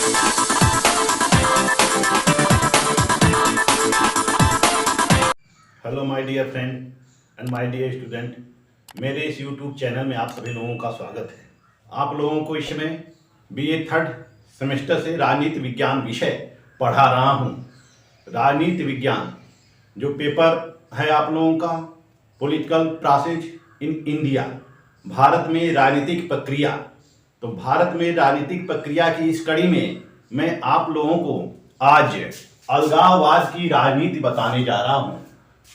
Hello my dear friend and my dear student, मेरे इस YouTube channel में आप सभी लोगों का स्वागत है। आप लोगों को इस समय बीए थर्ड सेमेस्टर से राजनीति विज्ञान विषय पढ़ा रहा हूँ। राजनीति विज्ञान जो पेपर है आप लोगों का, political process in India, Bharat में राजनीतिक प्रक्रिया। तो भारत में राजनीतिक प्रक्रिया की इस कड़ी में मैं आप लोगों को आज अलगाववाद की राजनीति बताने जा रहा हूँ।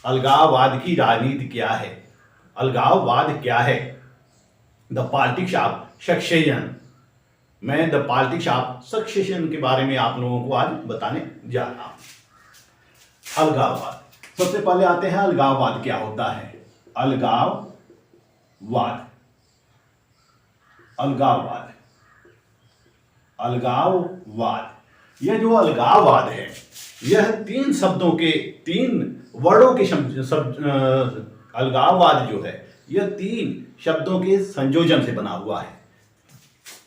अलगाववाद की राजनीति क्या है, अलगाववाद क्या है, द पॉलिटिक्स ऑफ सक्सेशन। मैं द पॉलिटिक्स ऑफ सक्सेशन के बारे में आप लोगों को आज बताने जा रहा हूं। अलगाववाद, सबसे पहले आते हैं अलगाववाद क्या होता है। अलगाववाद, अलगाववाद, अलगाववाद, यह जो अलगाववाद है यह तीन शब्दों के, तीन वर्डों के अलगाववाद जो है यह तीन शब्दों के संयोजन से बना हुआ है।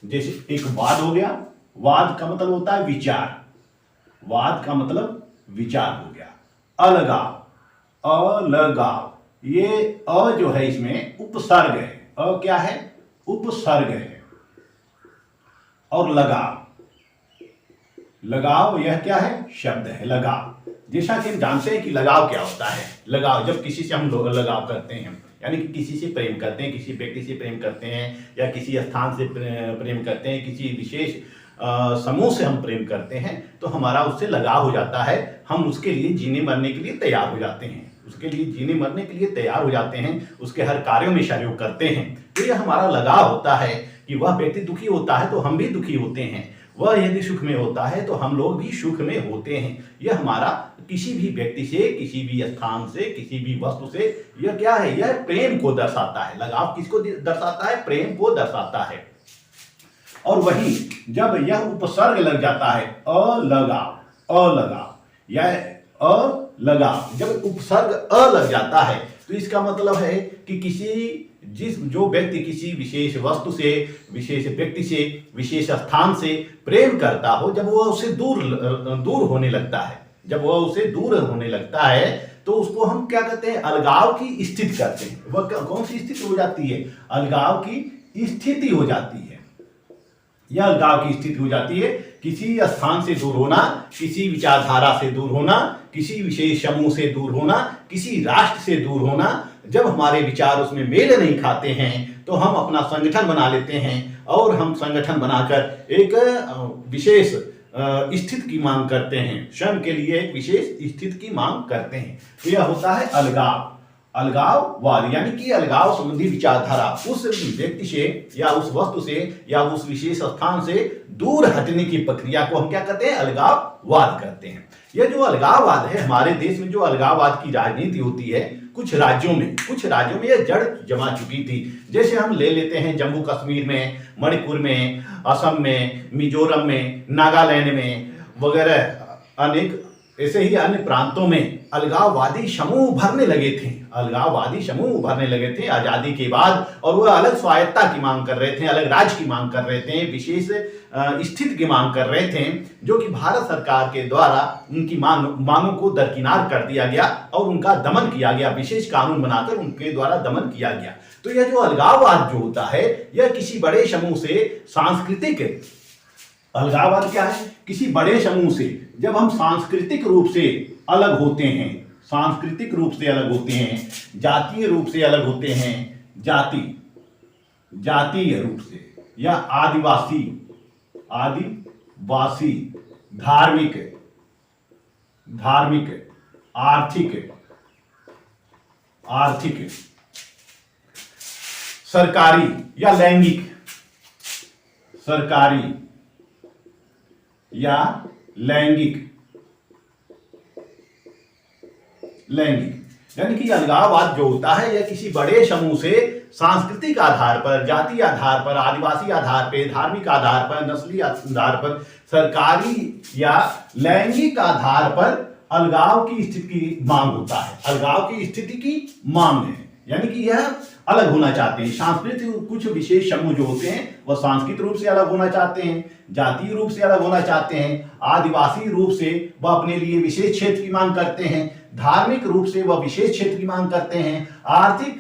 जैसे एक वाद हो गया, वाद का मतलब होता है विचार, वाद का मतलब विचार हो गया। अलगाव, अलगाव, ये अ जो है इसमें उपसर्ग है, अ क्या है, उपसर्ग है। और लगाव, लगाव यह क्या है, शब्द है लगाव। जैसा कि हम जानते हैं कि लगाव क्या होता है। लगाव, जब किसी से हम लगाव करते हैं, यानी कि किसी से प्रेम करते हैं, किसी व्यक्ति से प्रेम करते हैं, या किसी स्थान से प्रेम करते हैं, किसी विशेष समूह से हम प्रेम करते हैं, तो हमारा उससे लगाव हो जाता है। हम उसके लिए जीने मरने के लिए तैयार हो जाते हैं, उसके लिए जीने मरने के लिए तैयार हो जाते हैं, उसके हर कार्यों में सहयोग करते हैं। तो यह हमारा लगाव होता है कि वह व्यक्ति दुखी होता है तो हम भी दुखी होते हैं, वह यदि सुख में होता है तो हम लोग भी सुख में होते हैं। यह हमारा किसी भी व्यक्ति से, किसी भी स्थान से, किसी भी वस्तु से, यह क्या है, यह प्रेम को दर्शाता है। लगाव किसको दर्शाता है, प्रेम को दर्शाता है। और वहीं जब यह उपसर्ग लग जाता है, अलगाव, अलगाव, यह अलगाव, जब उपसर्ग अ लग जाता है तो इसका मतलब है कि जो व्यक्ति किसी विशेष वस्तु से, विशेष व्यक्ति से, विशेष स्थान से प्रेम करता हो, जब वह उससे दूर होने लगता है, जब वह उसे दूर होने लगता है तो उसको हम क्या कहते हैं, अलगाव की स्थिति करते हैं। वह कौन सी स्थिति हो जाती है, अलगाव की स्थिति हो जाती है। यह अलगाव की स्थिति हो जाती है, किसी स्थान से दूर होना, किसी विचारधारा से दूर होना, किसी विशेष समूह से दूर होना, किसी राष्ट्र से दूर होना। जब हमारे विचार उसमें मेल नहीं खाते हैं तो हम अपना संगठन बना लेते हैं और हम संगठन बनाकर एक विशेष स्थिति की मांग करते हैं, स्वयं के लिए एक विशेष स्थिति की मांग करते हैं। तो यह होता है अलगाव, अलगाववाद, यानी कि अलगाव संबंधी विचारधारा उस व्यक्ति से या उस वस्तु से या उस विशेष स्थान से दूर हटने की प्रक्रिया को हम क्या कहते हैं, अलगाववाद कहते हैं। यह जो अलगाववाद है, हमारे देश में जो अलगाववाद की राजनीति होती है, कुछ राज्यों में यह जड़ जमा चुकी थी। जैसे हम ले लेते हैं जम्मू कश्मीर में, मणिपुर में, असम में, मिजोरम में, नागालैंड में वगैरह अनेक ऐसे ही अन्य प्रांतों में अलगाववादी समूह उभरने लगे थे, अलगाववादी समूह उभरने लगे थे आजादी के बाद। और वह अलग स्वायत्ता की मांग कर रहे थे, अलग राज्य की मांग कर रहे थे, विशेष स्थिति की मांग कर रहे थे, जो कि भारत सरकार के द्वारा उनकी मांगों को दरकिनार कर दिया गया और उनका दमन किया गया, विशेष कानून बनाकर उनके द्वारा दमन किया गया। तो यह जो अलगाववाद जो होता है, यह किसी बड़े समूह से सांस्कृतिक, अलगाववाद क्या है, किसी बड़े समूह से जब हम सांस्कृतिक रूप से अलग होते हैं, सांस्कृतिक रूप से अलग होते हैं, जातीय रूप से अलग होते हैं, जातीय रूप से, या आदिवासी, धार्मिक, आर्थिक, सरकारी या लैंगिक, सरकारी या लैंगिक, यानी कि अलगाववाद जो होता है यह किसी बड़े समूह से सांस्कृतिक आधार पर, जातीय आधार पर, आदिवासी आधार पर, धार्मिक आधार पर, नस्ली आधार पर, सरकारी या लैंगिक आधार पर अलगाव की स्थिति की मांग होता है, अलगाव की स्थिति की मांग है। यानी कि यह अलग होना चाहते हैं। सांस्कृतिक कुछ विशेष समूह जो होते हैं वह सांस्कृतिक रूप से अलग होना चाहते हैं, जातीय रूप से अलग होना चाहते हैं, आदिवासी रूप से वह अपने लिए विशेष क्षेत्र की मांग करते हैं, धार्मिक रूप से वह विशेष क्षेत्र की मांग करते हैं, आर्थिक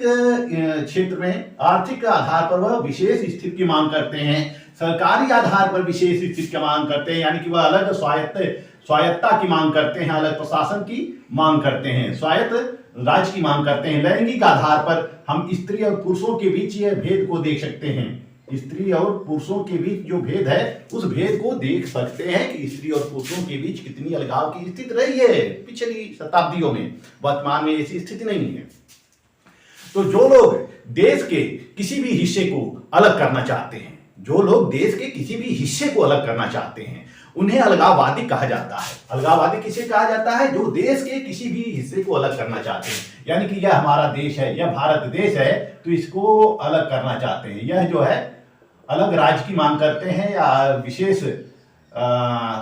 क्षेत्र में आर्थिक आधार पर वह विशेष स्थिति की मांग करते हैं, सरकारी आधार पर विशेष स्थिति की मांग करते हैं, यानी कि वह अलग स्वायत्तता की मांग करते हैं, अलग प्रशासन की मांग करते हैं, स्वायत्त राज्य की मांग करते हैं। लैंगिक आधार पर हम स्त्री और पुरुषों के बीच यह भेद को देख सकते हैं। स्त्री और पुरुषों के बीच जो भेद है उस भेद को देख सकते हैं कि स्त्री और पुरुषों के बीच कितनी अलगाव की स्थिति रही है पिछली शताब्दियों में। वर्तमान में ऐसी स्थिति नहीं है। तो जो लोग देश के किसी भी हिस्से को अलग करना चाहते हैं, जो लोग देश के किसी भी हिस्से को अलग करना चाहते हैं, उन्हें अलगाववादी कहा जाता है। अलगाववादी किसे कहा जाता है? जो देश के किसी भी हिस्से को अलग करना चाहते हैं, यानी कि यह हमारा देश है, यह भारत देश है, तो इसको अलग करना चाहते हैं। यह जो है अलग राज्य की मांग करते हैं या विशेष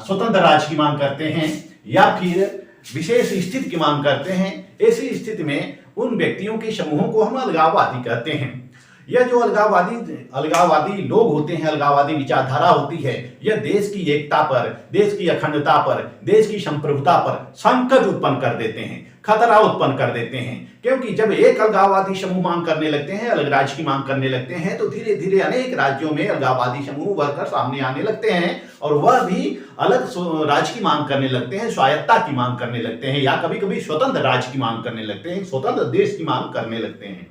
स्वतंत्र राज्य की मांग करते हैं या फिर विशेष स्थिति की मांग करते हैं। ऐसी स्थिति में उन व्यक्तियों के समूहों को हम अलगाववादी कहते हैं। यह जो अलगाववादी लोग होते हैं, अलगाववादी विचारधारा होती है, यह देश की एकता पर, देश की अखंडता पर, देश की संप्रभुता पर संकट उत्पन्न कर देते हैं, खतरा उत्पन्न कर देते हैं। क्योंकि जब एक अलगाववादी समूह मांग करने लगते हैं, अलग राज्य की मांग करने लगते हैं, तो धीरे धीरे अनेक राज्यों में अलगाववादी समूह उभरकर सामने आने लगते हैं और वह भी अलग राज्य की मांग करने लगते हैं, स्वायत्तता की मांग करने लगते हैं या कभी कभी स्वतंत्र राज्य की मांग करने लगते हैं, स्वतंत्र देश की मांग करने लगते हैं।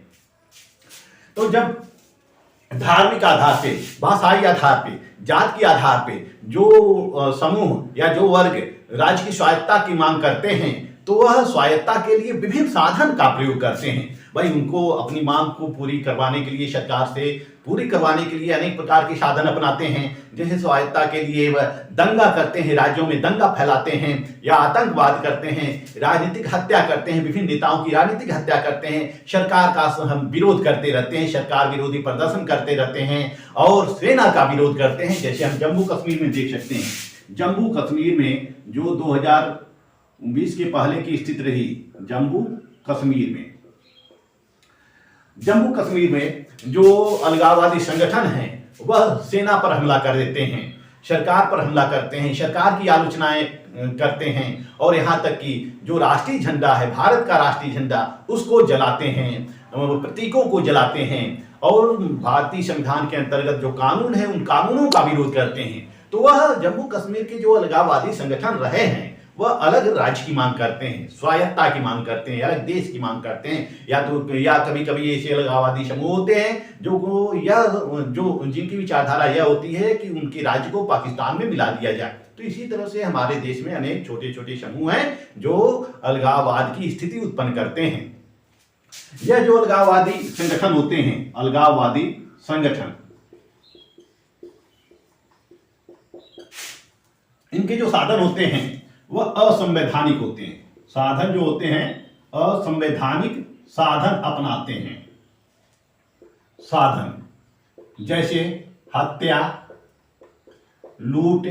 तो जब धार्मिक आधार पे, भाषाई आधार पे, जात के आधार पे जो समूह या जो वर्ग राज्य की स्वायत्तता की मांग करते हैं, तो वह स्वायत्तता के लिए विभिन्न साधन का प्रयोग करते हैं। भाई उनको अपनी मांग को पूरी करवाने के लिए, सरकार से पूरी करवाने के लिए अनेक प्रकार के साधन अपनाते हैं। जैसे स्वायत्तता के लिए वह दंगा करते हैं, राज्यों में दंगा फैलाते हैं या आतंकवाद करते हैं, राजनीतिक हत्या करते हैं, विभिन्न नेताओं की राजनीतिक हत्या करते हैं, सरकार का हम विरोध करते रहते हैं, सरकार विरोधी प्रदर्शन करते रहते हैं और सेना का विरोध करते हैं। जैसे हम जम्मू कश्मीर में देख सकते हैं। जम्मू कश्मीर में जो 2020 के पहले की स्थिति रही, जम्मू कश्मीर में जो अलगाववादी संगठन हैं वह सेना पर हमला कर देते हैं, सरकार पर हमला करते हैं, सरकार की आलोचनाएं करते हैं और यहाँ तक कि जो राष्ट्रीय झंडा है, भारत का राष्ट्रीय झंडा, उसको जलाते हैं, प्रतीकों को जलाते हैं और भारतीय संविधान के अंतर्गत जो कानून है उन कानूनों का विरोध करते हैं। तो वह जम्मू कश्मीर के जो अलगाववादी संगठन रहे हैं वह अलग राज्य की मांग करते हैं, स्वायत्तता की मांग करते हैं, अलग देश की मांग करते हैं, या कभी कभी ऐसे अलगाववादी समूह होते हैं जो जिनकी विचारधारा यह होती है कि उनके राज्य को पाकिस्तान में मिला दिया जाए। तो इसी तरह से हमारे देश में अनेक छोटे छोटे समूह हैं जो अलगाववाद की स्थिति उत्पन्न करते हैं। यह जो अलगाववादी संगठन होते हैं, अलगाववादी संगठन, इनके जो साधन होते हैं वह असंवैधानिक होते हैं। साधन जो होते हैं असंवैधानिक साधन अपनाते हैं। साधन जैसे हत्या, लूट,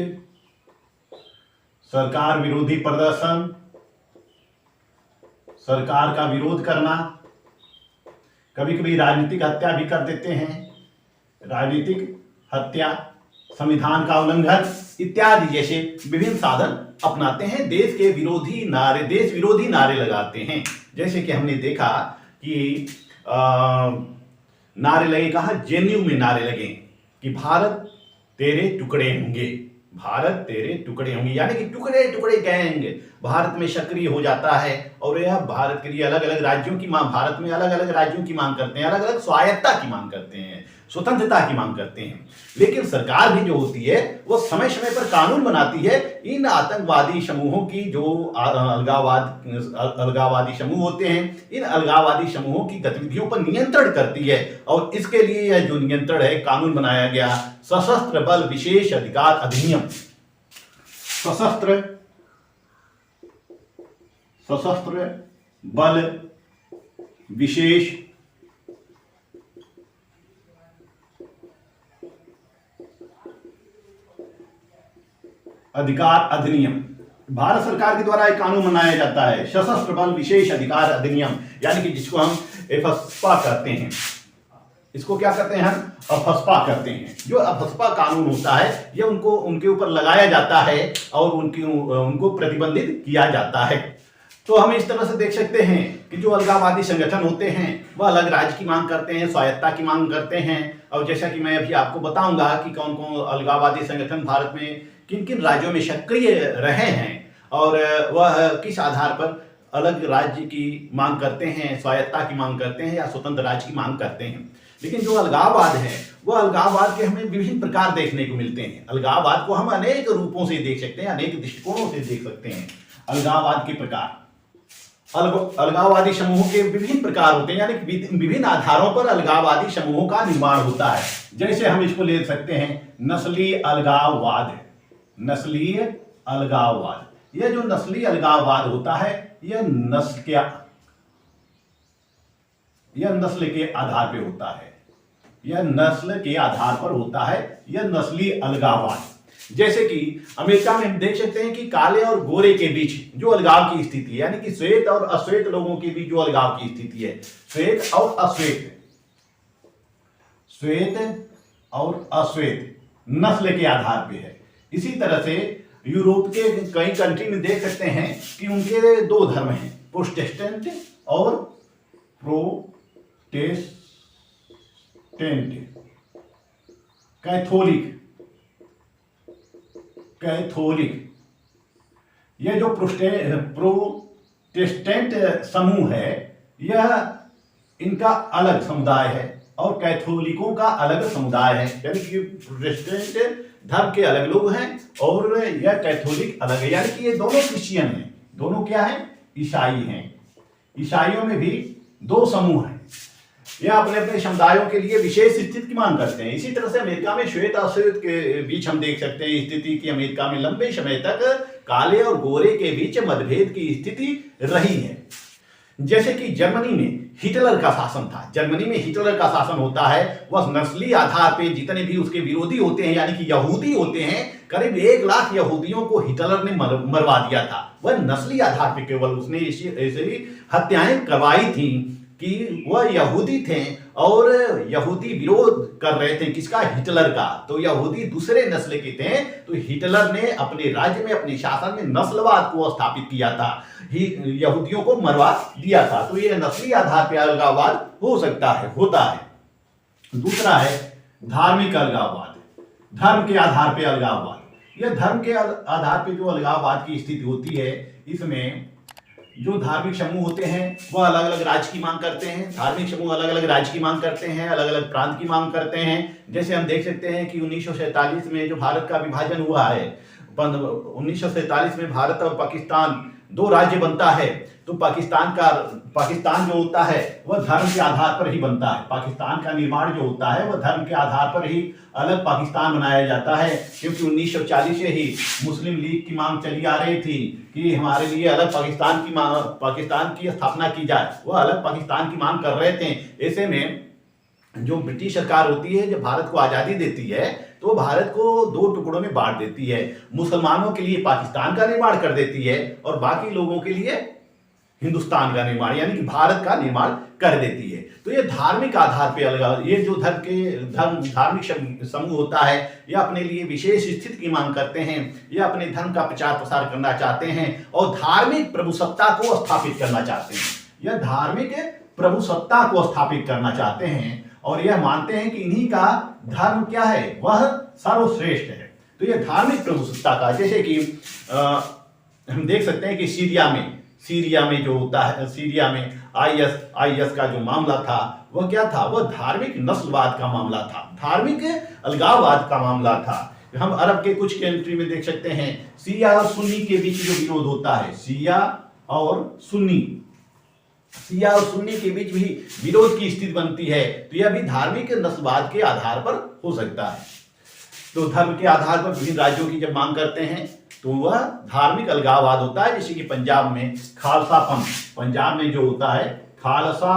सरकार विरोधी प्रदर्शन, सरकार का विरोध करना, कभी कभी राजनीतिक हत्या भी कर देते हैं, राजनीतिक हत्या, संविधान का उल्लंघन इत्यादि जैसे विभिन्न साधन अपनाते हैं। देश विरोधी नारे लगाते हैं। जैसे कि हमने देखा कि नारे लगे, कहा जेएनयू में नारे लगे कि भारत तेरे टुकड़े होंगे, भारत तेरे टुकड़े होंगे, यानी कि टुकड़े टुकड़े गैंग भारत में सक्रिय हो जाता है और यह भारत के लिए अलग अलग राज्यों की मांग, भारत में अलग अलग राज्यों की मांग करते हैं, अलग अलग स्वायत्तता की मांग करते हैं, स्वतंत्रता की मांग करते हैं। लेकिन सरकार भी जो होती है वो समय समय पर कानून बनाती है। इन आतंकवादी समूहों की जो अलगाववादी समूह होते हैं, इन अलगाववादी समूहों की गतिविधियों पर नियंत्रण करती है और इसके लिए यह जो नियंत्रण है, कानून बनाया गया सशस्त्र बल विशेष अधिकार अधिनियम, सशस्त्र बल विशेष अधिकार अधिनियम। भारत सरकार के द्वारा एक कानून बनाया जाता है, सशस्त्र बल विशेष अधिकार अधिनियम, यानी कि जिसको हम एफस्पा कहते हैं। इसको क्या करते हैं हम, अफस्पा करते हैं। जो अफस्पा कानून होता है ये उनको उनके ऊपर लगाया जाता है और उनको प्रतिबंधित किया जाता है। तो हम इस तरह से देख सकते हैं कि जो अलगाववादी संगठन होते हैं वह अलग राज्य की मांग करते हैं, स्वायत्ता की मांग करते हैं। और जैसा कि मैं अभी आपको बताऊंगा कि कौन कौन अलगाववादी संगठन भारत में किन किन राज्यों में सक्रिय रहे हैं और वह किस आधार पर अलग राज्य की मांग करते हैं, स्वायत्ता की मांग करते हैं या स्वतंत्र राज्य की मांग करते हैं। लेकिन जो अलगाववाद है वह अलगाववाद के हमें विभिन्न प्रकार देखने को मिलते हैं। अलगाववाद को हम अनेक रूपों से देख सकते हैं, अनेक दृष्टिकोणों से देख सकते हैं। अलगाववाद के प्रकार, अलगाववादी समूहों के विभिन्न प्रकार होते हैं, यानी कि विभिन्न आधारों पर अलगाववादी समूहों का निर्माण होता है। जैसे हम इसको ले सकते हैं नस्लीय अलगाववाद। नस्लीय अलगाववाद, यह जो नस्लीय अलगाववाद होता है यह नस्ल के आधार पे होता है। यह नस्ल के आधार पर होता है, यह नस्लीय अलगाववाद। जैसे कि अमेरिका में हम देख सकते हैं कि काले और गोरे के बीच जो अलगाव की स्थिति है, यानी कि श्वेत और अश्वेत लोगों के बीच जो अलगाव की स्थिति है, श्वेत और अश्वेत, श्वेत और अश्वेत नस्ल के आधार पे है। इसी तरह से यूरोप के कई कंट्री में देख सकते हैं कि उनके दो धर्म हैं, प्रोटेस्टेंट और कैथोलिक। यह जो प्रोटेस्टेंट समूह है यह इनका अलग समुदाय है और कैथोलिकों का अलग समुदाय है, यानी कि प्रोटेस्टेंट धर्म के अलग लोग हैं और यह कैथोलिक अलग है, यानी कि ये दोनों क्रिश्चियन हैं, दोनों क्या हैं, ईसाई हैं। ईसाइयों में भी दो समूह हैं, यह अपने अपने समुदायों के लिए विशेष स्थिति की मांग करते हैं। इसी तरह से अमेरिका में श्वेत और अश्वेत के बीच हम देख सकते हैं स्थिति की अमेरिका में लंबे समय तक काले और गोरे के बीच मतभेद की स्थिति रही है। जैसे कि जर्मनी में हिटलर का शासन था, जर्मनी में हिटलर का शासन होता है, वह नस्ली आधार पे जितने भी उसके विरोधी होते हैं यानी कि यहूदी होते हैं, करीब 1 लाख यहूदियों को हिटलर ने मरवा दिया था। वह नस्ली आधार पे केवल उसने ऐसी हत्याएं करवाई थी कि वह यहूदी थे और यहूदी विरोध कर रहे थे किसका, हिटलर का। तो यहूदी दूसरे नस्ल के थे, तो हिटलर ने अपने राज्य में अपने शासन में नस्लवाद को स्थापित किया था, यहूदियों को मरवा दिया था। तो यह नस्ली आधार पर अलगाववाद हो सकता है, होता है। दूसरा है धार्मिक अलगाववाद, धर्म के आधार पर अलगाववाद। यह धर्म के आधार पर जो अलगाववाद की स्थिति होती है, इसमें जो धार्मिक समूह होते हैं वह अलग अलग राज्य की मांग करते हैं। धार्मिक समूह अलग अलग राज्य की मांग करते हैं, अलग अलग प्रांत की मांग करते हैं। जैसे हम देख सकते हैं कि 1947 में जो भारत का विभाजन हुआ है, 1947 में भारत और पाकिस्तान 2 राज्य बनता है। तो पाकिस्तान जो होता है वह धर्म के आधार पर ही बनता है। पाकिस्तान का निर्माण जो होता है वह धर्म के आधार पर ही अलग पाकिस्तान बनाया जाता है, क्योंकि 1940 से ही मुस्लिम लीग की मांग चली आ रही थी कि हमारे लिए अलग पाकिस्तान की स्थापना की जाए। वह अलग पाकिस्तान की मांग कर रहे थे। ऐसे में जो ब्रिटिश सरकार होती है जब भारत को आज़ादी देती है तो भारत को 2 टुकड़ों में बांट देती है। मुसलमानों के लिए पाकिस्तान का निर्माण कर देती है और बाकी लोगों के लिए हिंदुस्तान का निर्माण यानी कि भारत का निर्माण कर देती है। तो ये धार्मिक आधार पे अलग, ये जो धार्मिक समूह होता है यह अपने लिए विशेष स्थिति की मांग करते हैं, यह अपने धर्म का प्रचार प्रसार करना चाहते हैं और धार्मिक प्रभुसत्ता को स्थापित करना चाहते हैं। यह धार्मिक प्रभुसत्ता को स्थापित करना चाहते हैं और यह मानते हैं कि इन्हीं का धर्म क्या है, वह सर्वश्रेष्ठ है। तो यह धार्मिक प्रभुसत्ता का, जैसे कि हम देख सकते हैं कि सीरिया में जो होता है, सीरिया में आईएस का जो मामला था वह क्या था, वह धार्मिक नस्लवाद का मामला था, धार्मिक अलगाववाद का मामला था। हम अरब के कुछ कंट्री में देख सकते हैं शिया और सुन्नी के बीच जो विरोध होता है, शिया और सुन्नी के बीच भी विरोध की स्थिति बनती है। तो यह भी धार्मिक नस्लवाद के आधार पर हो सकता है। तो धर्म के आधार पर विभिन्न राज्यों की जब मांग करते हैं तो वह धार्मिक अलगाववाद होता है। जैसे कि पंजाब में खालसा पंथ, पंजाब में जो होता है खालसा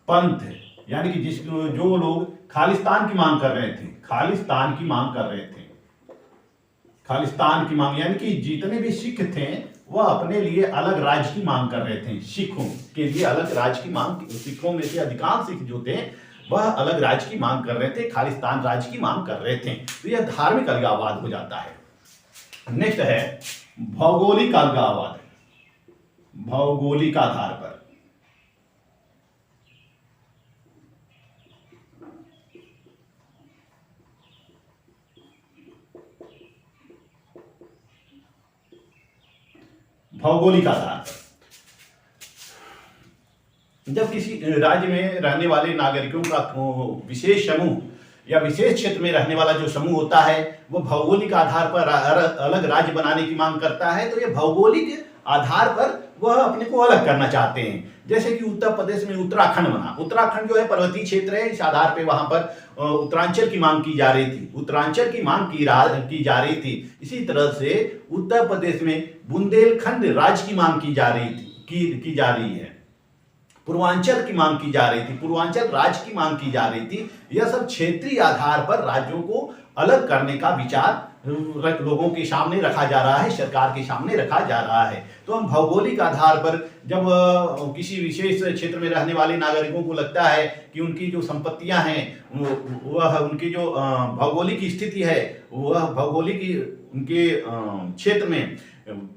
पंथ यानी कि जो लोग खालिस्तान की मांग कर रहे थे, खालिस्तान की मांग यानी कि जितने भी सिख थे वह अपने लिए अलग राज्य की मांग कर रहे थे। सिखों के लिए अलग राज्य की मांग, सिखों में से अधिकांश सिख जो थे वह अलग राज्य की मांग कर रहे थे, खालिस्तान राज्य की मांग कर रहे थे। तो यह धार्मिक अलगाववाद हो जाता है। नेक्स्ट है भौगोलिक अलगाववाद। भौगोलिक आधार पर, भौगोलिक आधार पर जब किसी राज्य में रहने वाले नागरिकों का विशेष समूह या विशेष क्षेत्र में रहने वाला जो समूह होता है वो भौगोलिक आधार पर अलग राज्य बनाने की मांग करता है, तो ये भौगोलिक आधार पर वह अपने को अलग करना चाहते हैं। जैसे कि उत्तर प्रदेश में उत्तराखंड बना। उत्तराखंड जो है पर्वतीय क्षेत्र है, इस आधार पे वहां पर उत्तरांचल की मांग की जा रही थी, उत्तरांचल की मांग की जा रही थी। इसी तरह से उत्तर प्रदेश में बुंदेलखंड राज्य की मांग की जा रही है, पूर्वांचल की मांग की जा रही थी, पूर्वांचल राज्य की मांग की जा रही थी। यह सब क्षेत्रीय आधार पर राज्यों को अलग करने का विचार लोगों के सामने रखा जा रहा है, सरकार के सामने रखा जा रहा है। तो हम भौगोलिक आधार पर जब किसी विशेष क्षेत्र में रहने वाले नागरिकों को लगता है कि उनकी जो संपत्तियां हैं, वह उनकी जो भौगोलिक स्थिति है, वह भौगोलिक उनके क्षेत्र में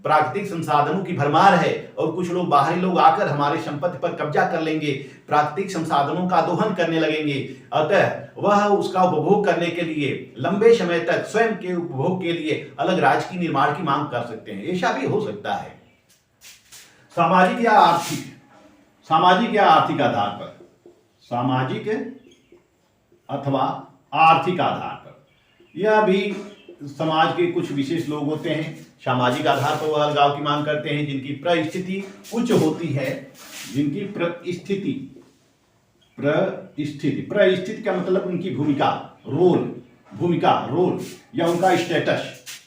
प्राकृतिक संसाधनों की भरमार है और कुछ लोग बाहरी लोग आकर हमारे संपत्ति पर कब्जा कर लेंगे, प्राकृतिक संसाधनों का दोहन करने लगेंगे, अतः वह उसका उपभोग करने के लिए लंबे समय तक स्वयं के उपभोग के लिए अलग राज्य की निर्माण की मांग कर सकते हैं। ऐसा भी हो सकता है। सामाजिक या आर्थिक आधार पर, सामाजिक अथवा आर्थिक आधार पर, यह भी समाज के कुछ विशेष लोग होते हैं, सामाजिक आधार पर वह अलगाव की मांग करते हैं जिनकी परिस्थिति उच्च होती है, जिनकी परिस्थिति का मतलब उनकी भूमिका रोल या उनका स्टेटस,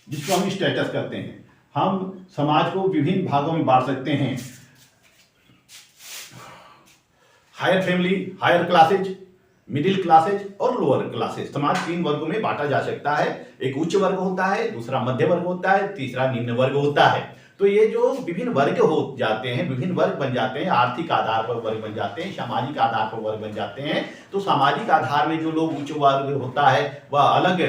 जिसको हम स्टेटस कहते हैं। हम समाज को विभिन्न भागों में बांट सकते हैं, higher family, higher classes, middle classes और लोअर क्लासेज। समाज 3 वर्गों में बांटा जा सकता है। एक उच्च वर्ग होता है, दूसरा मध्य वर्ग होता है, तीसरा निम्न वर्ग होता है। तो ये जो विभिन्न वर्ग हो जाते हैं, विभिन्न वर्ग बन जाते हैं, आर्थिक आधार पर वर्ग बन जाते हैं, सामाजिक आधार पर वर्ग बन जाते हैं। तो सामाजिक आधार में जो लोग उच्च वर्ग होता है वह अलग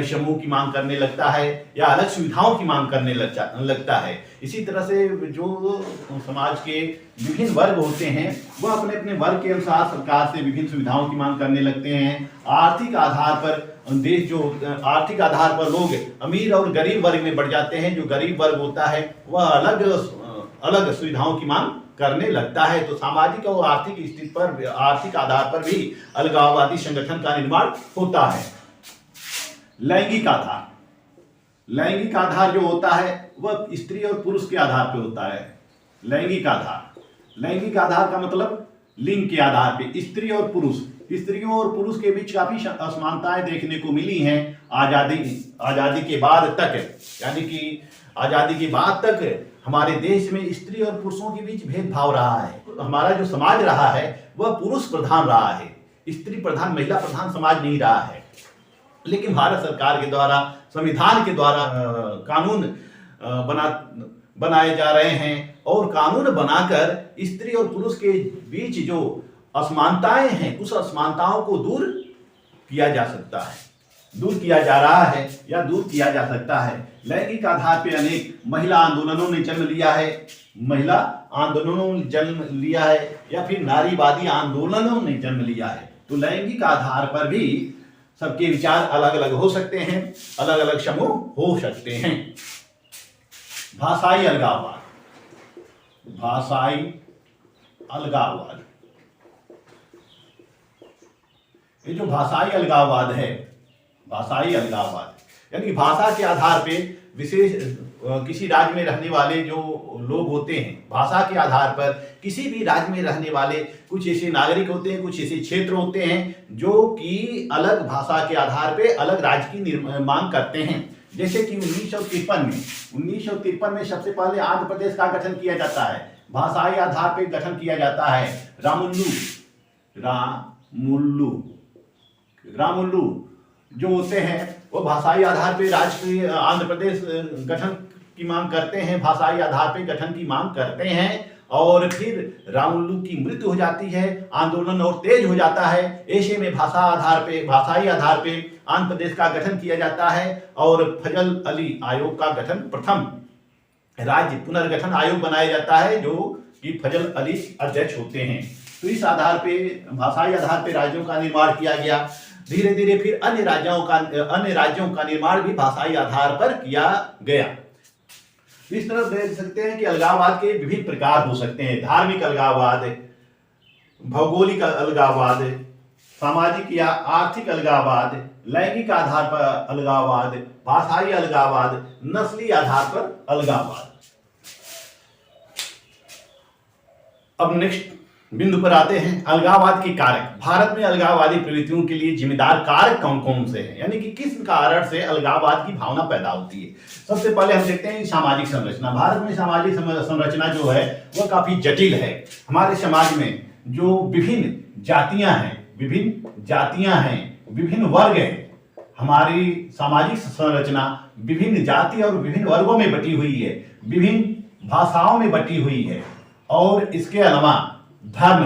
समूह की मांग करने लगता है या अलग सुविधाओं की मांग करने लगता है। इसी तरह से जो समाज के विभिन्न वर्ग होते हैं वह अपने अपने वर्ग के अनुसार सरकार से विभिन्न सुविधाओं की मांग करने लगते हैं। आर्थिक आधार पर आर्थिक आधार पर लोग अमीर और गरीब वर्ग में बढ़ जाते हैं। जो गरीब वर्ग होता है वह अलग सुविधाओं की मांग करने लगता है। तो सामाजिक और आर्थिक स्थिति पर, आर्थिक आधार पर भी अलगाववादी संगठन का निर्माण होता है। लैंगिक आधार जो होता है वह स्त्री और पुरुष के आधार पर होता है। लैंगिक आधार का मतलब लिंग के आधार पे स्त्रियों और पुरुष के बीच काफी असमानताएं देखने को मिली हैं आजादी के बाद तक। यानी कि आजादी के बाद तक हमारे देश में स्त्री और पुरुषों के बीच भेदभाव रहा है। हमारा जो समाज रहा है वह पुरुष प्रधान रहा है, स्त्री प्रधान, महिला प्रधान समाज नहीं रहा है। लेकिन भारत सरकार के द्वारा, संविधान के द्वारा कानून बनाए जा रहे हैं और कानून बनाकर स्त्री और पुरुष के बीच जो असमानताएं हैं उस असमानताओं को दूर किया जा सकता है, दूर किया जा रहा है या दूर किया जा सकता है। लैंगिक आधार पर अनेक महिला आंदोलनों ने जन्म लिया है या फिर नारीवादी आंदोलनों ने जन्म लिया है। तो लैंगिक आधार पर भी सबके विचार अलग अलग हो सकते हैं, अलग अलग समूह हो सकते हैं। भाषाई अलगाववाद, ये जो भाषाई अलगाववाद है, यानी भाषा के आधार पे विशेष किसी राज्य में रहने वाले जो लोग होते हैं, भाषा के आधार पर किसी भी राज्य में रहने वाले कुछ ऐसे नागरिक होते हैं, कुछ ऐसे क्षेत्र होते हैं जो कि अलग भाषा के आधार पे अलग राज्य की मांग करते हैं। जैसे कि 1953 में सबसे पहले आंध्र प्रदेश का गठन किया जाता है, भाषाई आधार पर गठन किया जाता है। रामुल्लू जो होते हैं वो भाषाई आधार पर राज्य आंध्र प्रदेश गठन की मांग करते हैं, भाषाई आधार पर गठन की मांग करते हैं, और फिर रामुलू की मृत्यु हो जाती है, आंदोलन और तेज हो जाता है। ऐसे में भाषाई आधार पे आंध्र प्रदेश का गठन किया जाता है और फजल अली आयोग का गठन, प्रथम राज्य पुनर्गठन आयोग बनाया जाता है, जो कि फजल अली अध्यक्ष होते हैं। तो इस आधार पे, भाषाई आधार पे राज्यों का निर्माण किया गया। धीरे धीरे फिर अन्य राज्यों का निर्माण भी भाषाई आधार पर किया गया। इस तरह देख सकते हैं कि अलगाववाद के विभिन्न प्रकार हो सकते हैं। धार्मिक अलगाववाद, भौगोलिक अलगाववाद, सामाजिक या आर्थिक अलगाववाद, लैंगिक आधार पर अलगाववाद, भाषाई अलगाववाद, नस्ली आधार पर अलगाववाद। अब नेक्स्ट बिंदु पर आते हैं, अलगाववाद के कारक। भारत में अलगाववादी प्रवृत्तियों के लिए जिम्मेदार कारक कौन कौन से हैं, यानी कि किस कारण से अलगाववाद की भावना पैदा होती है। सबसे पहले हम देखते हैं सामाजिक संरचना। भारत में सामाजिक संरचना जो है वह काफी जटिल है। हमारे समाज में जो विभिन्न जातियां हैं, विभिन्न वर्ग हैं, हमारी सामाजिक संरचना विभिन्न जाति और विभिन्न वर्गों में बटी हुई है, विभिन्न भाषाओं में बटी हुई है, और इसके अलावा धर्म,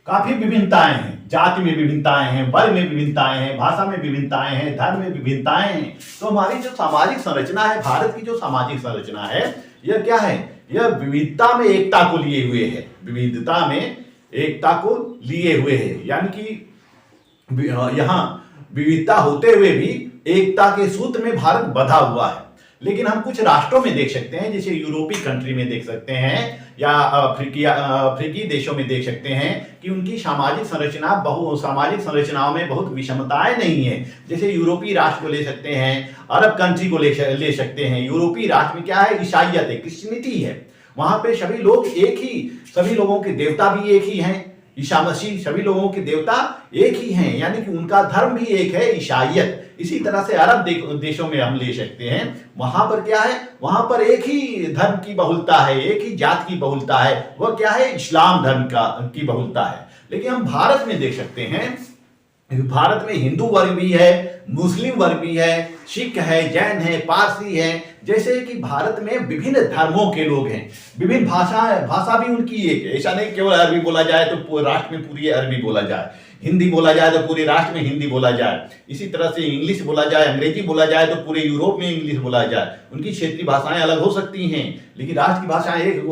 काफी विभिन्नताएं हैं। जाति में विभिन्नताएं हैं, वर्ग में विभिन्नताएं हैं, भाषा में विभिन्नताएं हैं, धर्म में विभिन्नताएं हैं। तो हमारी जो सामाजिक संरचना है, भारत की जो सामाजिक संरचना है, यह क्या है? यह विविधता में एकता को लिए हुए है। विविधता में एकता को लिए हुए है, यानी कि यहाँ विविधता होते हुए भी एकता के सूत्र में भारत बंधा हुआ है। लेकिन हम कुछ राष्ट्रों में देख सकते हैं, जैसे यूरोपीय कंट्री में देख सकते हैं, या अफ्रीकी देशों में देख सकते हैं कि उनकी सामाजिक संरचनाओं में बहुत विषमताएं नहीं है। जैसे यूरोपीय राष्ट्र को ले सकते हैं, अरब कंट्री को ले सकते हैं। यूरोपीय राष्ट्र में क्या है? ईसाइयत है, क्रिश्चियनिटी है। वहां पे सभी लोग एक ही, सभी लोगों के देवता भी एक ही हैं। ईसा मसीह सभी लोगों के देवता एक ही हैं, यानी कि उनका धर्म भी एक है, ईसाइयत। इसी तरह से अरब देशों में हम ले सकते हैं, वहां पर क्या है? वहां पर एक ही धर्म की बहुलता है, एक ही जात की बहुलता है। वह क्या है? इस्लाम धर्म की बहुलता है। लेकिन हम भारत में देख सकते हैं, भारत में हिंदू वर्ग भी है, मुस्लिम वर्ग भी है, सिख है, जैन है, पारसी है। जैसे कि भारत में विभिन्न धर्मों के लोग हैं, विभिन्न भाषा भी उनकी एक है। ऐसा नहीं केवल अरबी बोला जाए तो राष्ट्र में पूरी अरबी बोला जाए, हिंदी बोला जाए तो पूरे राष्ट्र में हिंदी बोला जाए, इसी तरह से इंग्लिश बोला जाए, अंग्रेजी बोला जाए तो पूरे यूरोप में इंग्लिश बोला जाए। उनकी क्षेत्रीय भाषाएं अलग हो सकती हैं, लेकिन राष्ट्र की भाषा एक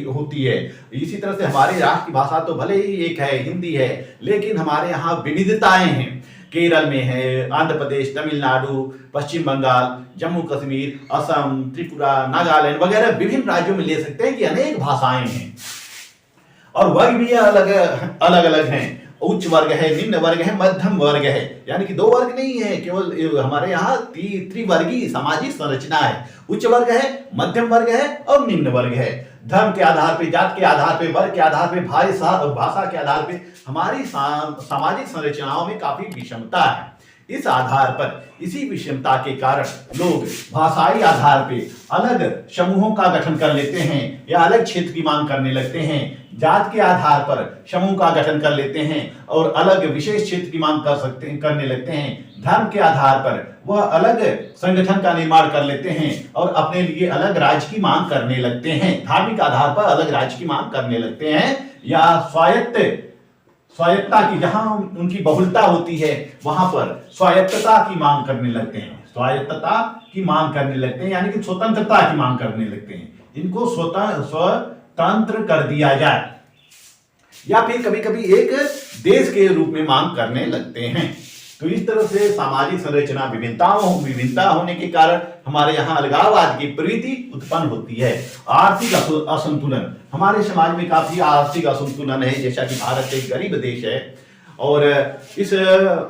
होती है। इसी तरह से हमारे राष्ट्र की भाषा तो भले ही एक है, हिंदी है, लेकिन हमारे यहाँ विविधताएं हैं। केरल में है, आंध्र प्रदेश, तमिलनाडु, पश्चिम बंगाल, जम्मू कश्मीर, असम, त्रिपुरा, नागालैंड वगैरह विभिन्न राज्यों में ले सकते हैं कि अनेक भाषाएं हैं। और वर्ग भी अलग अलग हैं। उच्च वर्ग है, निम्न वर्ग है, मध्यम वर्ग है, यानी कि दो वर्ग नहीं है, केवल हमारे यहाँ त्रिवर्गीय सामाजिक संरचना है। उच्च वर्ग है, मध्यम वर्ग है और निम्न वर्ग है। धर्म के आधार पे, जात के आधार पे, वर्ग के आधार पे, भाषा के आधार पे हमारी सामाजिक संरचनाओं में काफी विषमता है। इस आधार पर, इसी विषमता के कारण लोग भाषाई आधार पे अलग समूहों का गठन कर लेते हैं या अलग क्षेत्र की मांग करने लगते हैं। जात के आधार पर समूह का गठन कर लेते हैं और अलग विशेष क्षेत्र की मांग करने लगते हैं। धर्म के आधार पर वह अलग संगठन का निर्माण कर लेते हैं और अपने लिए अलग राज्य की मांग करने लगते हैं। धार्मिक आधार पर अलग राज्य की मांग करने लगते हैं, या स्वायत्तता की, जहां उनकी बहुलता होती है वहां पर स्वायत्तता की मांग करने लगते हैं। स्वायत्तता की मांग करने लगते हैं, यानी कि स्वतंत्रता की मांग करने लगते हैं। इनको स्वतंत्र कर दिया जाए, या फिर कभी कभी एक देश के रूप में मांग करने लगते हैं। तो इस तरह से सामाजिक संरचना विभिन्नता होने के कारण हमारे यहाँ अलगाववाद की प्रवृत्ति उत्पन्न होती है। आर्थिक असंतुलन, हमारे समाज में काफी आर्थिक असंतुलन है। जैसा कि भारत एक गरीब देश है और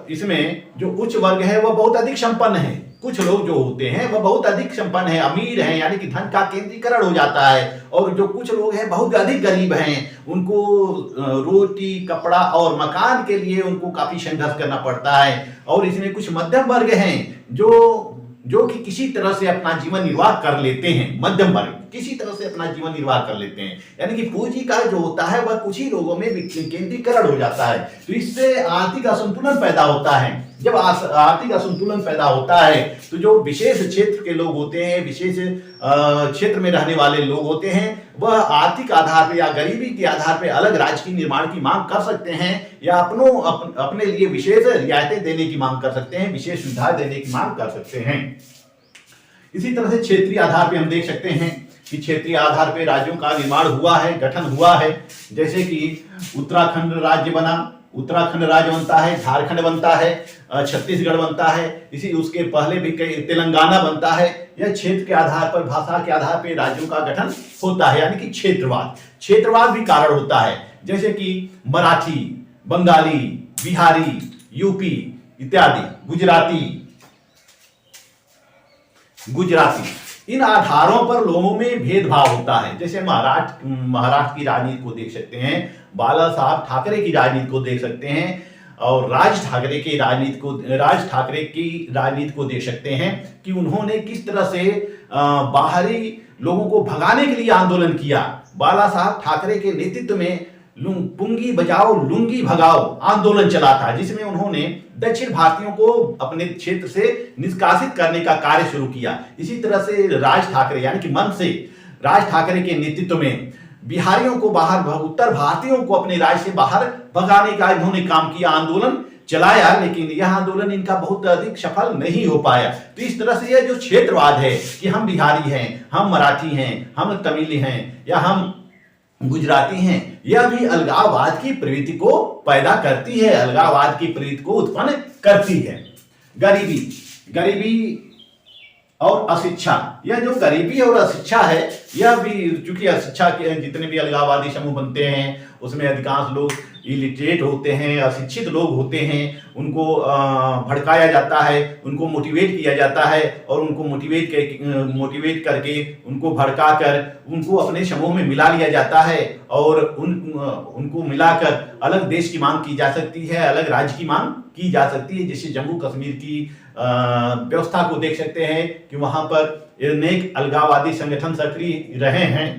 इसमें जो उच्च वर्ग है वह बहुत अधिक संपन्न है। कुछ लोग जो होते हैं वह बहुत अधिक संपन्न है, अमीर हैं, यानी कि धन का केंद्रीकरण हो जाता है। और जो कुछ लोग हैं बहुत अधिक गरीब हैं, उनको रोटी, कपड़ा और मकान के लिए उनको काफी संघर्ष करना पड़ता है। और इसमें कुछ मध्यम वर्ग हैं जो कि किसी तरह से अपना जीवन निर्वाह कर लेते हैं। मध्यम वर्ग किसी तरह से अपना जीवन निर्वाह कर लेते हैं, यानी कि पूंजी का जो होता है वह कुछ ही लोगों में केंद्रीकरण हो जाता है। तो इससे आर्थिक असंतुलन पैदा होता है। जब आर्थिक असंतुलन पैदा होता है तो जो विशेष क्षेत्र के लोग होते हैं, विशेष क्षेत्र में रहने वाले लोग होते हैं, वह आर्थिक आधार पर या गरीबी के आधार पर अलग राज्य की निर्माण की मांग कर सकते हैं या अपने लिए विशेष रियायतें देने की मांग कर सकते हैं, विशेष सुविधाएं देने की मांग कर सकते हैं। इसी तरह से क्षेत्रीय आधार पर हम देख सकते हैं कि क्षेत्रीय आधार पर राज्यों का निर्माण हुआ है, गठन हुआ है। जैसे कि उत्तराखंड राज्य बना, उत्तराखंड राज्य बनता है, झारखंड बनता है, छत्तीसगढ़ बनता है, इसी उसके पहले भी कई तेलंगाना बनता है। यह क्षेत्र के आधार पर, भाषा के आधार पर राज्यों का गठन होता है, यानी कि क्षेत्रवाद भी कारण होता है। जैसे कि मराठी, बंगाली, बिहारी, यूपी इत्यादि, गुजराती इन आधारों पर लोगों में भेदभाव होता है। जैसे महाराष्ट्र की राजनीति को देख सकते हैं, बाला साहब ठाकरे की राजनीति को देख सकते हैं और राज ठाकरे की राजनीति को देख सकते हैं कि उन्होंने किस तरह से बाहरी लोगों को भगाने के लिए आंदोलन किया। बाला साहब ठाकरे के नेतृत्व में पुंगी बजाओ लुंगी भगाओ आंदोलन चला था, जिसमें उन्होंने दक्षिण भारतीयों को अपने क्षेत्र से निष्कासित करने का कार्य शुरू किया। इसी तरह से राज ठाकरे यानी कि मन से राज ठाकरे के नेतृत्व में बिहारियों को बाहर, उत्तर भारतीयों को अपने राज्य से बाहर भगाने का इन्होंने काम किया, आंदोलन चलाया, लेकिन यह आंदोलन इनका बहुत अधिक सफल नहीं हो पाया। तो इस तरह से यह जो क्षेत्रवाद है कि हम बिहारी हैं, हम मराठी हैं, हम तमिल हैं या हम गुजराती हैं, यह भी अलगाववाद की प्रवृत्ति को पैदा करती है, अलगाववाद की प्रवृत्ति को उत्पन्न करती है। गरीबी और अशिक्षा, यह जो गरीबी और अशिक्षा है, यह भी चूंकि अशिक्षा के जितने भी अलगाववादी समूह बनते हैं उसमें अधिकांश लोग इलिटरेट होते हैं, अशिक्षित लोग होते हैं, उनको भड़काया जाता है, उनको मोटिवेट किया जाता है और उनको मोटिवेट करके उनको भड़का कर उनको अपने समूह में मिला लिया जाता है और उनको मिलाकर अलग देश की मांग की जा सकती है, अलग राज्य की मांग की जा सकती है। जैसे जम्मू कश्मीर की व्यवस्था को देख सकते हैं कि वहां पर अनेक अलगाववादी संगठन सक्रिय रहे हैं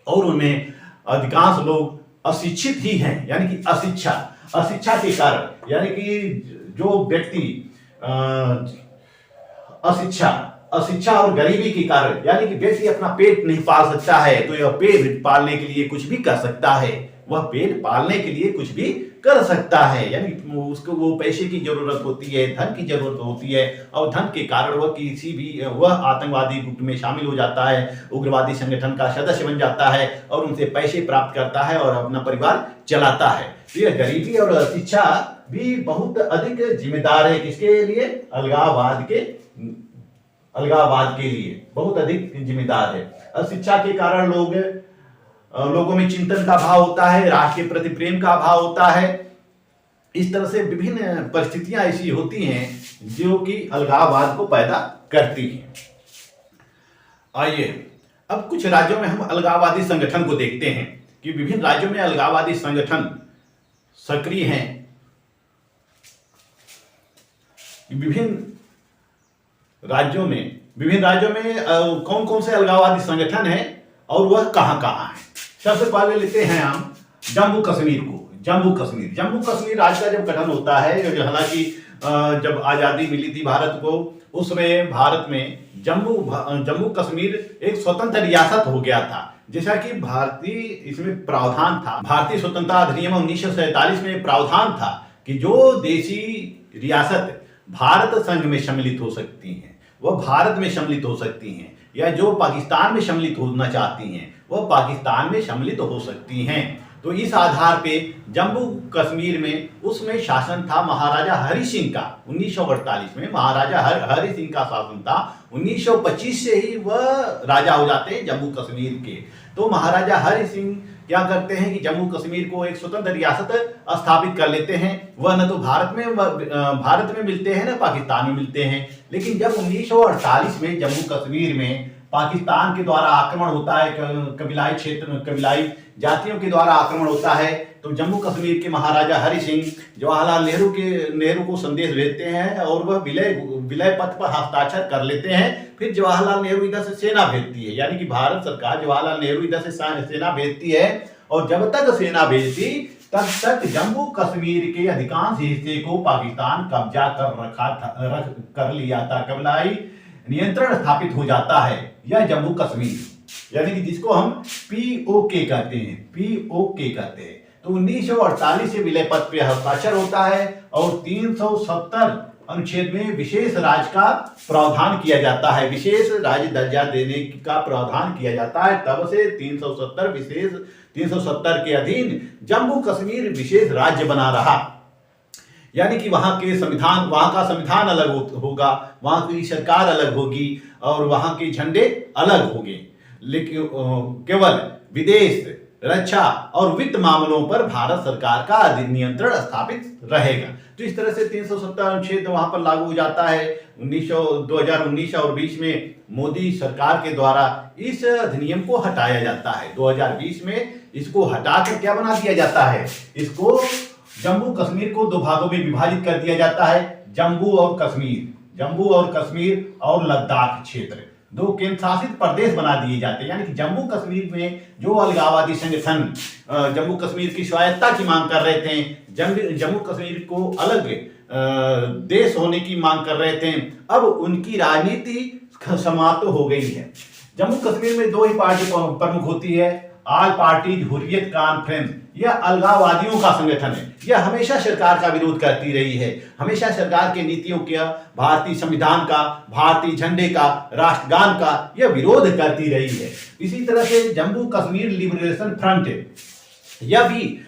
और उनमें अधिकांश लोग अशिक्षित ही हैं, यानी कि अशिक्षा के कारण, यानी कि जो व्यक्ति अशिक्षा और गरीबी के कारण, यानी कि व्यक्ति अपना पेट नहीं पाल सकता है तो यह पेट पालने के लिए कुछ भी कर सकता है, वह पेट पालने के लिए कुछ भी कर सकता है, यानी उसको वो पैसे की जरूरत होती है, धन की जरूरत होती है और धन के कारण वह आतंकवादी गुट में शामिल हो जाता है, उग्रवादी संगठन का सदस्य बन जाता है और उनसे पैसे प्राप्त करता है और अपना परिवार चलाता है। तो यह गरीबी और शिक्षा भी बहुत अधिक जिम्मेदार है, किसके लिए? अलगाववाद के लिए बहुत अधिक जिम्मेदार है। अशिक्षा के कारण लोगों में चिंतन का भाव होता है, राष्ट्र के प्रति प्रेम का भाव होता है। इस तरह से विभिन्न परिस्थितियां ऐसी होती हैं जो कि अलगाववाद को पैदा करती हैं। आइए अब कुछ राज्यों में हम अलगाववादी संगठन को देखते हैं कि विभिन्न राज्यों में अलगाववादी संगठन सक्रिय हैं। विभिन्न राज्यों में कौन कौन से अलगाववादी संगठन हैं और वह कहां कहां है। सबसे पहले लेते हैं हम जम्मू कश्मीर को। जम्मू कश्मीर राज्य का जब गठन होता है, हालांकि जब आजादी मिली थी भारत को, उस समय भारत में जम्मू कश्मीर एक स्वतंत्र रियासत हो गया था। जैसा कि इसमें प्रावधान था, भारतीय स्वतंत्रता अधिनियम 1947 में प्रावधान था कि जो देशी रियासत भारत संघ में सम्मिलित हो सकती हैं वह भारत में सम्मिलित हो सकती हैं, या जो पाकिस्तान में सम्मिलित होना चाहती हैं वह पाकिस्तान में सम्मिलित हो सकती हैं। तो इस आधार पे जम्मू कश्मीर में उसमें शासन था महाराजा हरि सिंह का। 1948 में महाराजा हरि सिंह का शासन था। 1925 से ही वह राजा हो जाते हैं जम्मू कश्मीर के। तो महाराजा हरि सिंह क्या करते हैं कि जम्मू कश्मीर को एक स्वतंत्र रियासत स्थापित कर लेते हैं। वह न तो भारत में मिलते हैं न पाकिस्तान में मिलते हैं। लेकिन जब 1948 में जम्मू कश्मीर में पाकिस्तान के द्वारा आक्रमण होता है, कबीलाई जातियों के द्वारा आक्रमण होता है, तो जम्मू कश्मीर के महाराजा हरि सिंह जवाहरलाल नेहरू को संदेश भेजते हैं और वह विलय पत्र पर हस्ताक्षर कर लेते हैं। फिर जवाहरलाल नेहरू इधर से सेना भेजती है, यानी कि भारत सरकार जवाहरलाल नेहरू इधर से सेना भेजती है और जब तक सेना भेजती तब तक जम्मू कश्मीर के अधिकांश हिस्से को पाकिस्तान कब्जा कर लिया था। कबलाई नियंत्रण स्थापित हो जाता है। यह जम्मू कश्मीर यानी कि जिसको हम पीओके कहते हैं, पीओके कहते हैं, तो 1948 से विलय पत्र पे हस्ताक्षर होता है और 370 अनुच्छेद में विशेष राज्य का प्रावधान किया जाता है, विशेष राज्य दर्जा देने का प्रावधान किया जाता है। तब से 370 के अधीन जम्मू कश्मीर विशेष राज्य बना रहा। यानी कि वहां का संविधान अलग होगा, वहां की सरकार अलग होगी और वहां के झंडे अलग होंगे, लेकिन केवल विदेश, रक्षा और वित्त मामलों पर भारत सरकार का नियंत्रण स्थापित रहेगा। तो इस तरह से 370 अनुच्छेद वहां पर लागू हो जाता है। 2019 और 20 में मोदी सरकार के द्वारा इस अधिनियम को हटाया जाता है। 2020 में इसको हटाकर क्या बना दिया जाता है, इसको जम्मू कश्मीर को दो भागों में विभाजित कर दिया जाता है, जम्मू और कश्मीर और लद्दाख क्षेत्र, दो केंद्र शासित प्रदेश बना दिए जाते हैं। यानी कि जम्मू कश्मीर में जो अलगाववादी संगठन जम्मू कश्मीर की स्वायत्तता की मांग कर रहे थे, जम्मू कश्मीर को अलग देश होने की मांग कर रहे थे, अब उनकी राजनीति समाप्त हो गई है। जम्मू कश्मीर में दो ही पार्टी प्रमुख होती है, ऑल पार्टीज हुर्रियत कॉन्फ्रेंस। यह अलगाववादियों का संगठन है, यह हमेशा सरकार का विरोध करती रही है, हमेशा सरकार के नीतियों का, भारतीय संविधान का, भारतीय झंडे का, राष्ट्रगान का यह विरोध करती रही है। इसी तरह से जम्मू कश्मीर लिबरेशन फ्रंट, यह भी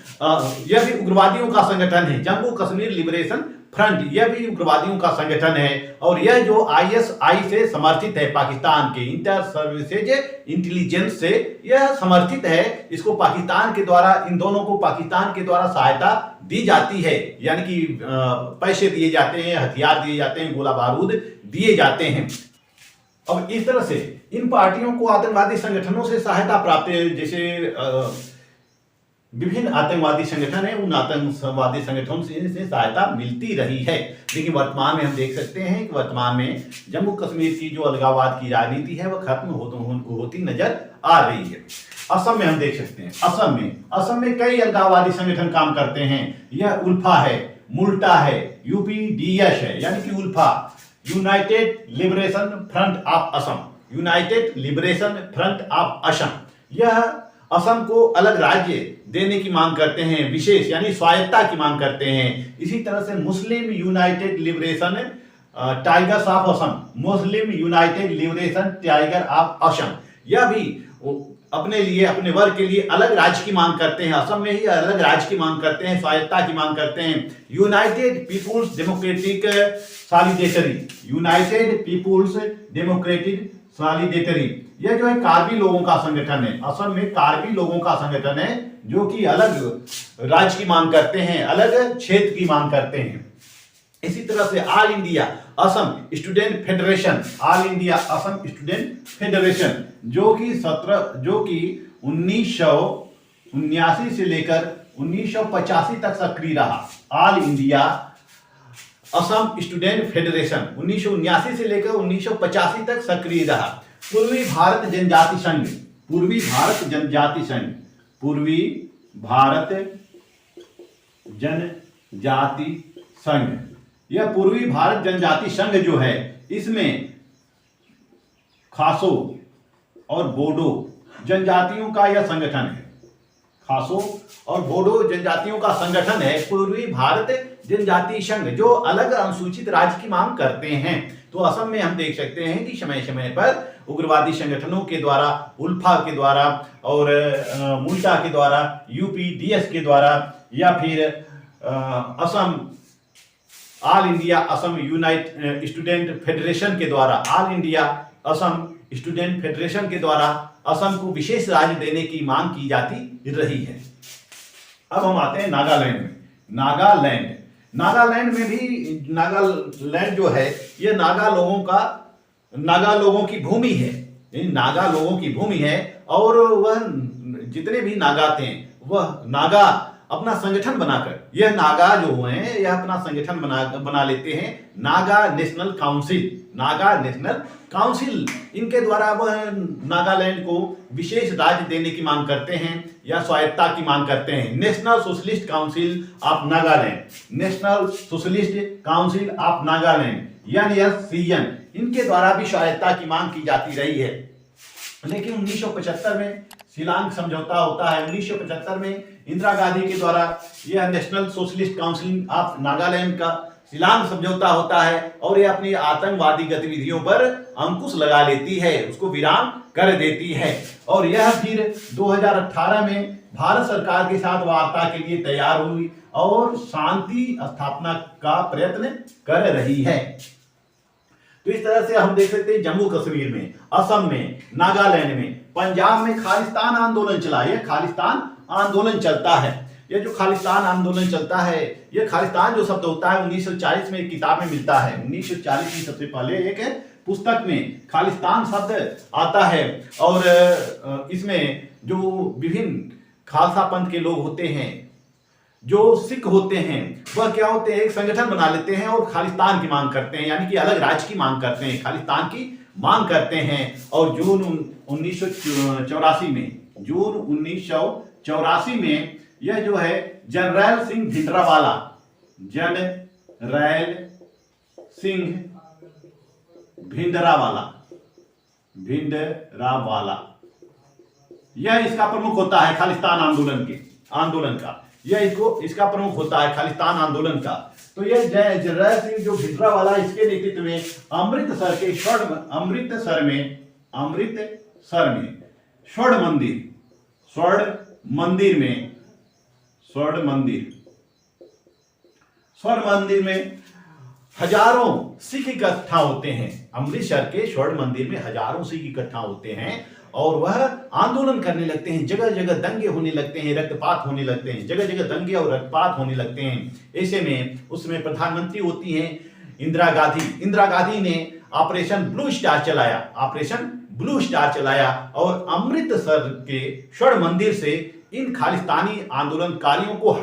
उग्रवादियों का संगठन है। जम्मू कश्मीर लिबरेशन फ्रंट यह भी उग्रवादियों का संगठन है और यह जो आईएसआई से समर्थित है, पाकिस्तान के इंटर सर्विसेज इंटेलिजेंस से यह समर्थित है। इसको पाकिस्तान के द्वारा, इन दोनों को पाकिस्तान के द्वारा सहायता दी जाती है, यानी कि पैसे दिए जाते हैं, हथियार दिए जाते हैं, गोला बारूद दिए जाते हैं। अब इस तरह से इन पार्टियों को आतंकवादी संगठनों से सहायता प्राप्त है। जैसे विभिन्न आतंकवादी संगठन है, उन आतंकवादी संगठनों से सहायता मिलती रही है। लेकिन वर्तमान में हम देख सकते हैं कि वर्तमान में जम्मू कश्मीर की जो अलगाववाद की राजनीति है वह खत्म होती नजर आ रही है। असम में हम देख सकते हैं, असम में कई अलगाववादी संगठन काम करते हैं। यह उल्फा है, मुल्टा है, यूपीडीएस है, यानी कि ULFA, United Liberation Front of Assam, United Liberation Front of Assam. यह असम को अलग राज्य देने की मांग करते हैं, विशेष यानी स्वायत्तता की मांग करते हैं। इसी तरह से Muslim United liberation tigers of Assam, Muslim United liberation tiger of Assam, यह भी अपने लिए, अपने वर्ग के लिए अलग राज्य की मांग करते हैं। असम में ही अलग राज्य की मांग करते हैं, स्वायत्तता की मांग करते हैं। United Peoples Democratic Solidarity, United Peoples Democratic Solidarity, यह जो है कार्बी लोगों का संगठन है। असम में कार्बी लोगों का संगठन है जो कि अलग राज्य की मांग करते हैं, अलग क्षेत्र की मांग करते हैं। इसी तरह से all India Assam student federation, all India Assam student federation, जो कि 1979 से लेकर 1985 तक सक्रिय रहा। All India Assam student federation 1979 से लेकर 1985 तक सक्रिय रहा। पूर्वी भारत जनजाति संघ, पूर्वी भारत जनजाति संघ, यह पूर्वी भारत जनजाति संघ जो है, इसमें खासो और बोडो जनजातियों का यह संगठन है। खासो और बोडो जनजातियों का संगठन है पूर्वी भारत जनजाति संघ, जो अलग अनुसूचित राज्य की मांग करते हैं। तो असम में हम देख सकते हैं कि समय समय पर उग्रवादी संगठनों के द्वारा, उल्फा के द्वारा और मुल्टा के द्वारा, यूपीडीएस के द्वारा, या फिर Assam all India Assam student federation के द्वारा, all India Assam student federation के द्वारा असम को विशेष राज्य देने की मांग की जाती रही है। अब हम आते हैं नागालैंड में। नागालैंड में भी, नागालैंड जो है यह नागा लोगों की भूमि है, नागा लोगों की भूमि है और वह जितने भी नागा थे वह नागा अपना संगठन बनाकर, यह नागा जो हैं यह अपना संगठन बना लेते हैं, Naga national council. Naga national council, इनके द्वारा वह नागालैंड को विशेष राज्य देने की मांग करते हैं या स्वायत्ता की मांग करते हैं। National socialist council of Nagaland, national socialist council of Nagaland NSCN, इनके द्वारा भी स्वायत्ता की मांग की जाती रही है। लेकिन 1975 में शिलांग समझौता होता है। 1975 में इंदिरा गांधी के द्वारा यह national socialist council of Nagaland का शिलांग समझौता होता है और यह अपनी आतंकवादी गतिविधियों पर अंकुश लगा लेती है, उसको विराम कर देती है। और यह फिर 2018 में भारत सरकार के साथ वार्ता के लिए तैयार हुई और शांति स्थापना का प्रयत्न कर रही है। तो इस तरह से हम देख सकते हैं जम्मू कश्मीर में, असम में, नागालैंड में, पंजाब में खालिस्तान आंदोलन चला। यह खालिस्तान आंदोलन चलता है। यह जो खालिस्तान आंदोलन चलता है, यह खालिस्तान जो शब्द होता है 1940 में एक किताब में मिलता है। 1940 में सबसे पहले एक पुस्तक में खालिस्तान शब्द आता है और इसमें जो विभिन्न खालसा पंथ के लोग होते हैं, जो सिख होते हैं, वह क्या होते हैं, एक संगठन बना लेते हैं और खालिस्तान की मांग करते हैं, यानी कि अलग राज्य की मांग करते हैं, खालिस्तान की मांग करते हैं। और जून 1984 में, जून 1984 में यह जो है जनरल सिंह भिंडरावाला, जनरल सिंह भिंडरावाला यह इसका प्रमुख होता है खालिस्तान आंदोलन का। यह इसका प्रमुख होता है खालिस्तान आंदोलन का। तो यह जनरल सिंह जो भिंडरावाला, इसके नेतृत्व में अमृतसर में हजारों सिख इकट्ठा होते हैं। अमृतसर के स्वर्ण मंदिर में हजारों सिख इकट्ठा होते हैं और वह आंदोलन करने लगते हैं। जगह जगह दंगे होने लगते हैं, रक्तपात होने लगते हैं, जगह जगह दंगे और रक्तपात होने लगते हैं। ऐसे में उसमें प्रधानमंत्री होती हैं इंदिरा गांधी। इंदिरा गांधी ने ऑपरेशन ब्लू स्टार चलाया और अमृतसर के स्वर्ण मंदिर से इन खालिस्तानी आंदोलनकारियों को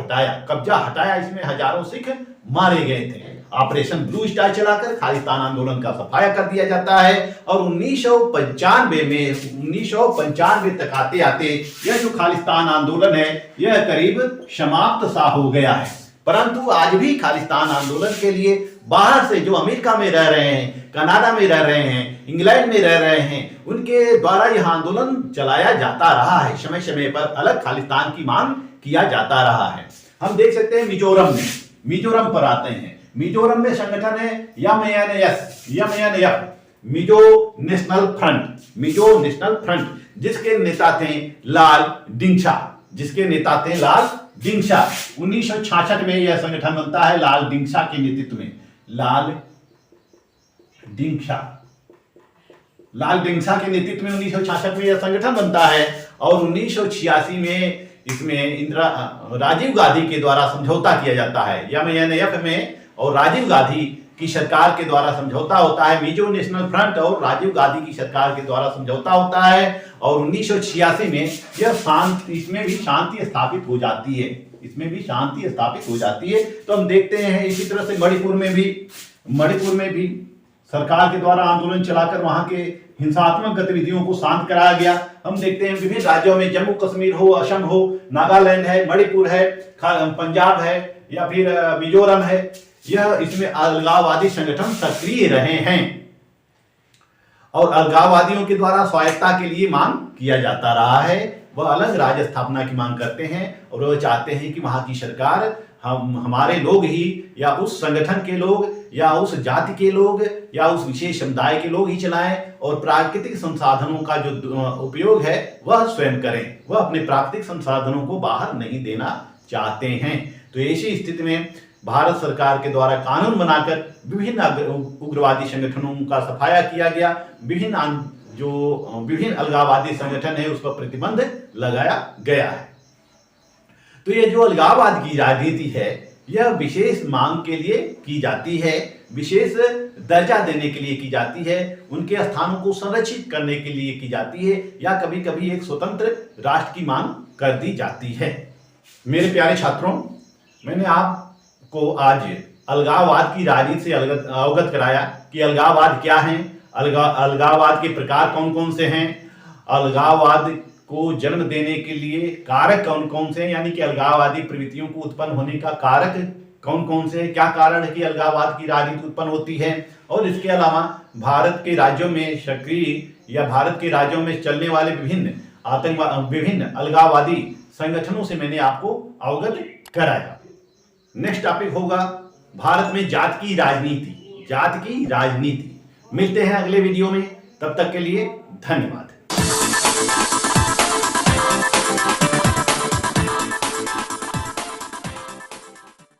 कब्जा हटाया। इसमें हजारों सिख मारे गए थे। ऑपरेशन ब्लू स्टार चलाकर खालिस्तान आंदोलन का सफाया कर दिया जाता है और 1995 तक आते आते यह जो खालिस्तान आंदोलन है यह करीब समाप्त सा हो गया है। परंतु आज भी खालिस्तान आंदोलन के लिए बाहर से जो अमेरिका में रह रहे हैं, कनाडा में रह रहे हैं, इंग्लैंड में रह रहे हैं, उनके द्वारा यह आंदोलन चलाया जाता रहा है। समय समय पर अलग खालिस्तान की मांग किया जाता रहा है। हम देख सकते हैं मिजोरम पर आते हैं। मिजोरम में संगठन है MNF, मिजो नेशनल फ्रंट, जिसके नेता थे लाल डिंगशा। 1966 में यह संगठन बनता है लाल डिंगशा के नेतृत्व में। लाल डिंगशा के नेतृत्व में 1966 में यह संगठन बनता है और 1986 में इसमें राजीव गांधी के द्वारा समझौता किया जाता है। MNF में और राजीव गांधी की सरकार के द्वारा समझौता होता है। मिजो नेशनल फ्रंट और राजीव गांधी की सरकार के द्वारा समझौता होता है और 1986 में इसमें भी शांति स्थापित हो जाती है। तो हम देखते हैं इसी तरह से मणिपुर में भी सरकार के द्वारा आंदोलन चलाकर वहां के हिंसात्मक गतिविधियों को शांत कराया गया। हम देखते हैं विभिन्न राज्यों में, जम्मू कश्मीर हो, असम हो, नागालैंड है, मणिपुर है, पंजाब है या फिर मिजोरम है, यह इसमें अलगाववादी संगठन सक्रिय रहे हैं और अलगाववादियों के द्वारा स्वायत्ता के लिए मांग किया जाता रहा है। वह अलग राज्य स्थापना की मांग करते हैं और वह चाहते हैं कि वहां की सरकार हमारे लोग ही या उस संगठन के लोग या उस जाति के लोग या उस विशेष समुदाय के लोग ही चलाएं और प्राकृतिक संसाधनों का जो उपयोग है वह स्वयं करें। वह अपने प्राकृतिक संसाधनों को बाहर नहीं देना चाहते हैं। तो ऐसी स्थिति में भारत सरकार के द्वारा कानून बनाकर विभिन्न उग्रवादी संगठनों का सफाया किया गया। विभिन्न अलगाववादी संगठन है उस पर प्रतिबंध लगाया गया है। तो ये जो अलगाववाद की राजनीति है यह विशेष मांग के लिए की जाती है, विशेष दर्जा देने के लिए की जाती है, उनके स्थानों को संरक्षित करने के लिए की जाती है या कभी कभी एक स्वतंत्र राष्ट्र की मांग कर दी जाती है। मेरे प्यारे छात्रों, मैंने आपको आज अलगाववाद की राजनीति से अवगत कराया कि अलगाववाद क्या है, अलगाववाद के प्रकार कौन कौन से हैं, अलगाववाद को जन्म देने के लिए कारक कौन कौन से हैं, यानी कि अलगाववादी प्रवृत्तियों को उत्पन्न होने का कारक कौन कौन से हैं, क्या कारण है कि अलगाववाद की राजनीति उत्पन्न होती है, और इसके अलावा भारत के राज्यों में सक्रिय या भारत के राज्यों में चलने वाले विभिन्न अलगाववादी संगठनों से मैंने आपको अवगत कराया। नेक्स्ट टॉपिक होगा भारत में जात की राजनीति। जात की राजनीति। मिलते हैं अगले वीडियो में, तब तक के लिए धन्यवाद।